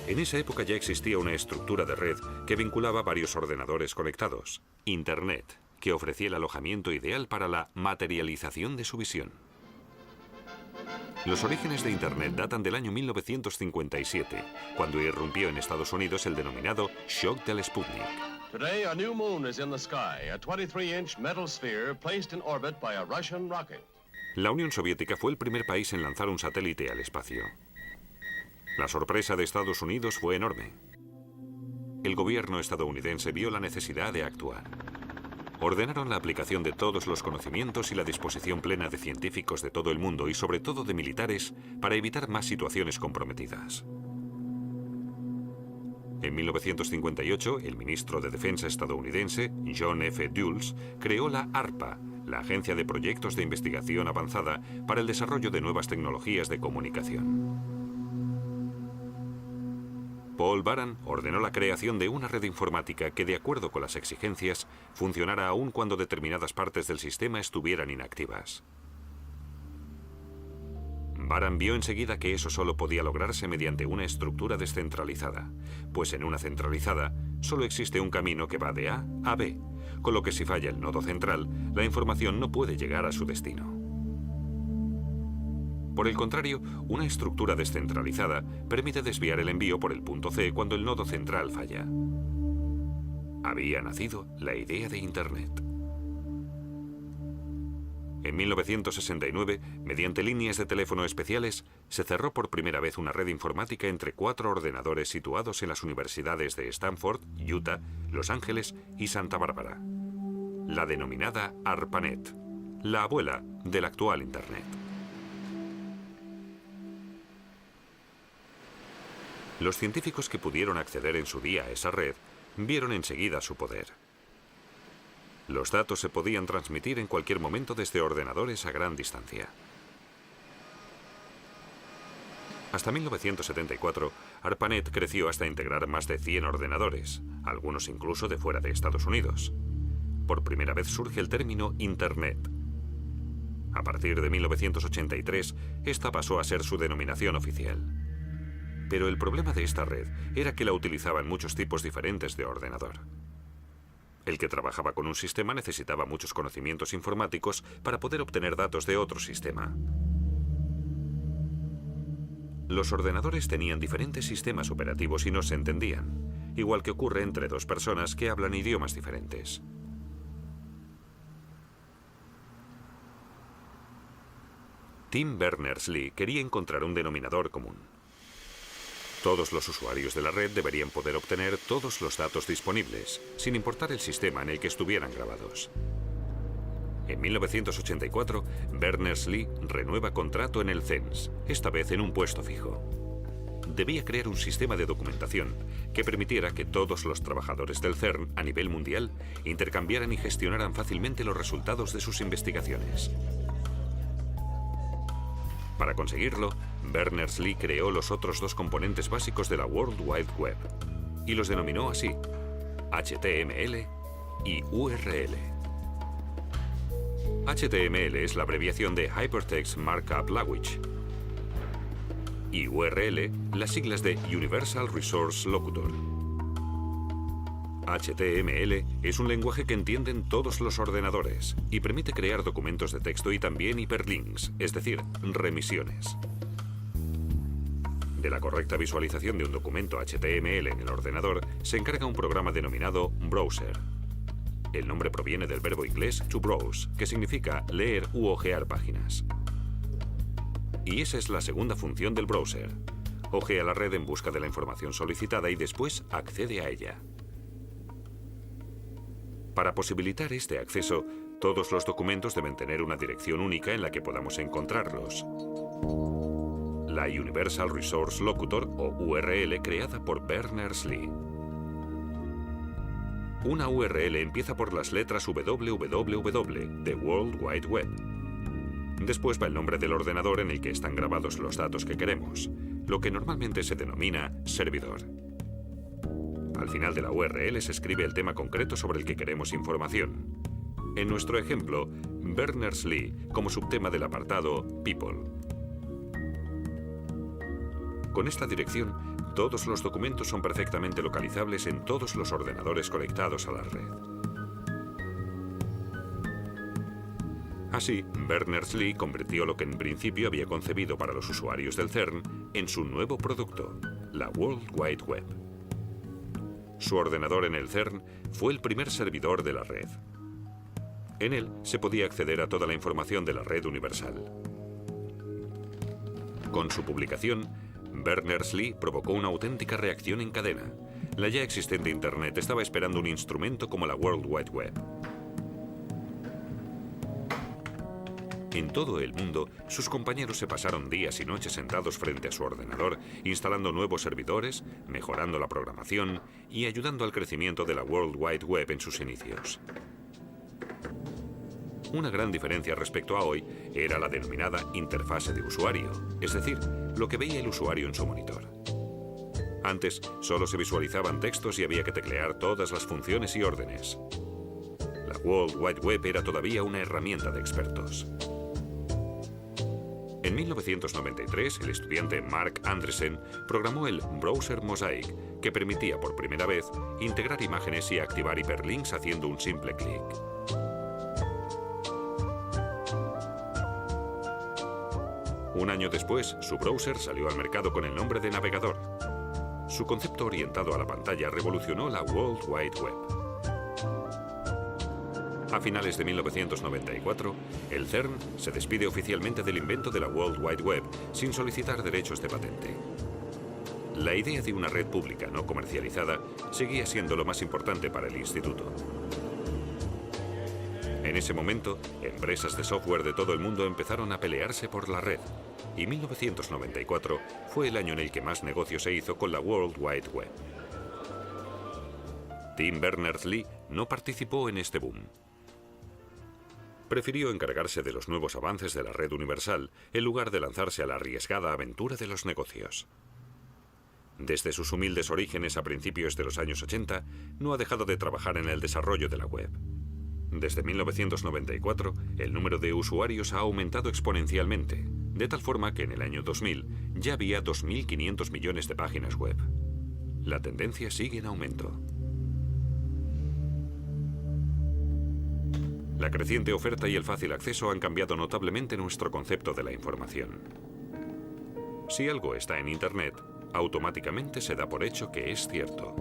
En esa época ya existía una estructura de red que vinculaba varios ordenadores conectados, Internet, que ofrecía el alojamiento ideal para la materialización de su visión. Los orígenes de Internet datan del año 1957, cuando irrumpió en Estados Unidos el denominado shock del Sputnik. Today, a new moon is in the sky, a 23-inch metal sphere placed in orbit by a Russian rocket. La Unión Soviética fue el primer país en lanzar un satélite al espacio. La sorpresa de Estados Unidos fue enorme. El gobierno estadounidense vio la necesidad de actuar. Ordenaron la aplicación de todos los conocimientos y la disposición plena de científicos de todo el mundo y sobre todo de militares para evitar más situaciones comprometidas. En 1958, el ministro de Defensa estadounidense, John F. Dulles, creó la ARPA, la Agencia de Proyectos de Investigación Avanzada para el Desarrollo de Nuevas Tecnologías de Comunicación. Paul Baran ordenó la creación de una red informática que, de acuerdo con las exigencias, funcionara aún cuando determinadas partes del sistema estuvieran inactivas. Baran vio enseguida que eso solo podía lograrse mediante una estructura descentralizada, pues en una centralizada solo existe un camino que va de A a B, con lo que si falla el nodo central, la información no puede llegar a su destino. Por el contrario, una estructura descentralizada permite desviar el envío por el punto C cuando el nodo central falla. Había nacido la idea de Internet. En 1969, mediante líneas de teléfono especiales, se cerró por primera vez una red informática entre 4 ordenadores situados en las universidades de Stanford, Utah, Los Ángeles y Santa Bárbara. La denominada ARPANET, la abuela del actual Internet. Los científicos que pudieron acceder en su día a esa red vieron enseguida su poder. Los datos se podían transmitir en cualquier momento desde ordenadores a gran distancia. Hasta 1974, ARPANET creció hasta integrar más de 100 ordenadores, algunos incluso de fuera de Estados Unidos. Por primera vez surge el término Internet. A partir de 1983, esta pasó a ser su denominación oficial. Pero el problema de esta red era que la utilizaban muchos tipos diferentes de ordenador. El que trabajaba con un sistema necesitaba muchos conocimientos informáticos para poder obtener datos de otro sistema. Los ordenadores tenían diferentes sistemas operativos y no se entendían, igual que ocurre entre dos personas que hablan idiomas diferentes. Tim Berners-Lee quería encontrar un denominador común. Todos los usuarios de la red deberían poder obtener todos los datos disponibles, sin importar el sistema en el que estuvieran grabados. En 1984, Berners-Lee renueva contrato en el CERN, esta vez en un puesto fijo. Debía crear un sistema de documentación que permitiera que todos los trabajadores del CERN a nivel mundial intercambiaran y gestionaran fácilmente los resultados de sus investigaciones. Para conseguirlo, Berners-Lee creó los otros dos componentes básicos de la World Wide Web y los denominó así: HTML y URL. HTML es la abreviación de Hypertext Markup Language y URL las siglas de Universal Resource Locator. HTML es un lenguaje que entienden todos los ordenadores y permite crear documentos de texto y también hiperlinks, es decir, remisiones. De la correcta visualización de un documento HTML en el ordenador se encarga un programa denominado Browser. El nombre proviene del verbo inglés to browse, que significa leer u ojear páginas. Y esa es la segunda función del browser. Ojea la red en busca de la información solicitada y después accede a ella. Para posibilitar este acceso, todos los documentos deben tener una dirección única en la que podamos encontrarlos. La Universal Resource Locator, o URL, creada por Berners-Lee. Una URL empieza por las letras www de World Wide Web. Después va el nombre del ordenador en el que están grabados los datos que queremos, lo que normalmente se denomina servidor. Al final de la URL se escribe el tema concreto sobre el que queremos información. En nuestro ejemplo, Berners-Lee como subtema del apartado People. Con esta dirección, todos los documentos son perfectamente localizables en todos los ordenadores conectados a la red. Así, Berners-Lee convirtió lo que en principio había concebido para los usuarios del CERN en su nuevo producto, la World Wide Web. Su ordenador en el CERN fue el primer servidor de la red. En él se podía acceder a toda la información de la red universal. Con su publicación, Berners-Lee provocó una auténtica reacción en cadena. La ya existente Internet estaba esperando un instrumento como la World Wide Web. En todo el mundo, sus compañeros se pasaron días y noches sentados frente a su ordenador, instalando nuevos servidores, mejorando la programación y ayudando al crecimiento de la World Wide Web en sus inicios. Una gran diferencia respecto a hoy era la denominada interfase de usuario, es decir, lo que veía el usuario en su monitor. Antes, solo se visualizaban textos y había que teclear todas las funciones y órdenes. La World Wide Web era todavía una herramienta de expertos. En 1993, el estudiante Mark Andreessen programó el Browser Mosaic, que permitía por primera vez integrar imágenes y activar hiperlinks haciendo un simple clic. Un año después, su browser salió al mercado con el nombre de navegador. Su concepto orientado a la pantalla revolucionó la World Wide Web. A finales de 1994, el CERN se despide oficialmente del invento de la World Wide Web sin solicitar derechos de patente. La idea de una red pública no comercializada seguía siendo lo más importante para el instituto. En ese momento, empresas de software de todo el mundo empezaron a pelearse por la red, y 1994 fue el año en el que más negocio se hizo con la World Wide Web. Tim Berners-Lee no participó en este boom. Prefirió encargarse de los nuevos avances de la red universal en lugar de lanzarse a la arriesgada aventura de los negocios. Desde sus humildes orígenes a principios de los años 80, no ha dejado de trabajar en el desarrollo de la web. Desde 1994, el número de usuarios ha aumentado exponencialmente, de tal forma que en el año 2000 ya había 2.500 millones de páginas web. La tendencia sigue en aumento. La creciente oferta y el fácil acceso han cambiado notablemente nuestro concepto de la información. Si algo está en Internet, automáticamente se da por hecho que es cierto.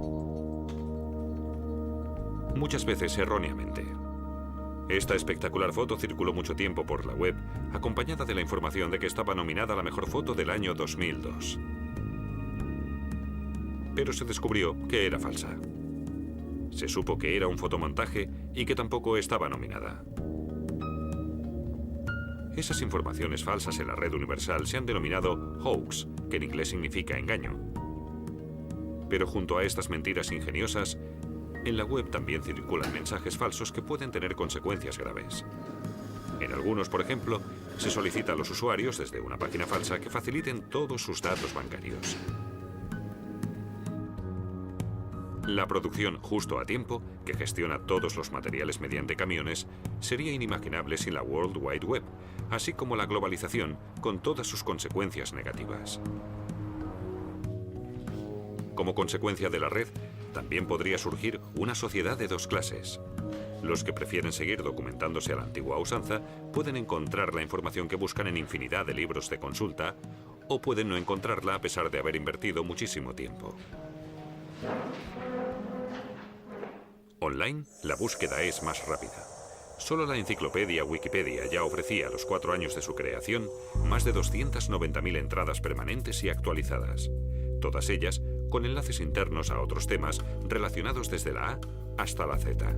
Muchas veces erróneamente. Esta espectacular foto circuló mucho tiempo por la web, acompañada de la información de que estaba nominada a la mejor foto del año 2002. Pero se descubrió que era falsa. Se supo que era un fotomontaje y que tampoco estaba nominada. Esas informaciones falsas en la red universal se han denominado hoax, que en inglés significa engaño. Pero junto a estas mentiras ingeniosas, en la web también circulan mensajes falsos que pueden tener consecuencias graves. En algunos, por ejemplo, se solicita a los usuarios desde una página falsa que faciliten todos sus datos bancarios. La producción justo a tiempo, que gestiona todos los materiales mediante camiones, sería inimaginable sin la World Wide Web, así como la globalización con todas sus consecuencias negativas. Como consecuencia de la red, también podría surgir una sociedad de dos clases. Los que prefieren seguir documentándose a la antigua usanza pueden encontrar la información que buscan en infinidad de libros de consulta, o pueden no encontrarla a pesar de haber invertido muchísimo tiempo. Online, la búsqueda es más rápida. Solo la enciclopedia Wikipedia ya ofrecía a los 4 años de su creación más de 290.000 entradas permanentes y actualizadas, todas ellas con enlaces internos a otros temas relacionados desde la A hasta la Z.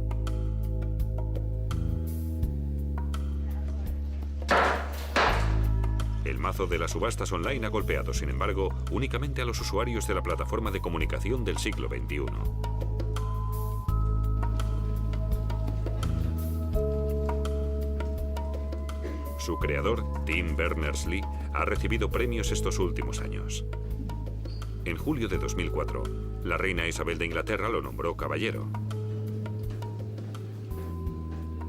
El mazo de las subastas online ha golpeado, sin embargo, únicamente a los usuarios de la plataforma de comunicación del siglo XXI. Su creador, Tim Berners-Lee, ha recibido premios estos últimos años. En julio de 2004, la reina Isabel de Inglaterra lo nombró caballero.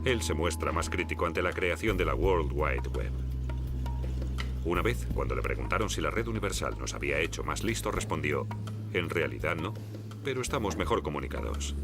Él se muestra más crítico ante la creación de la World Wide Web. Una vez, cuando le preguntaron si la red universal nos había hecho más listos, respondió: en realidad no, pero estamos mejor comunicados.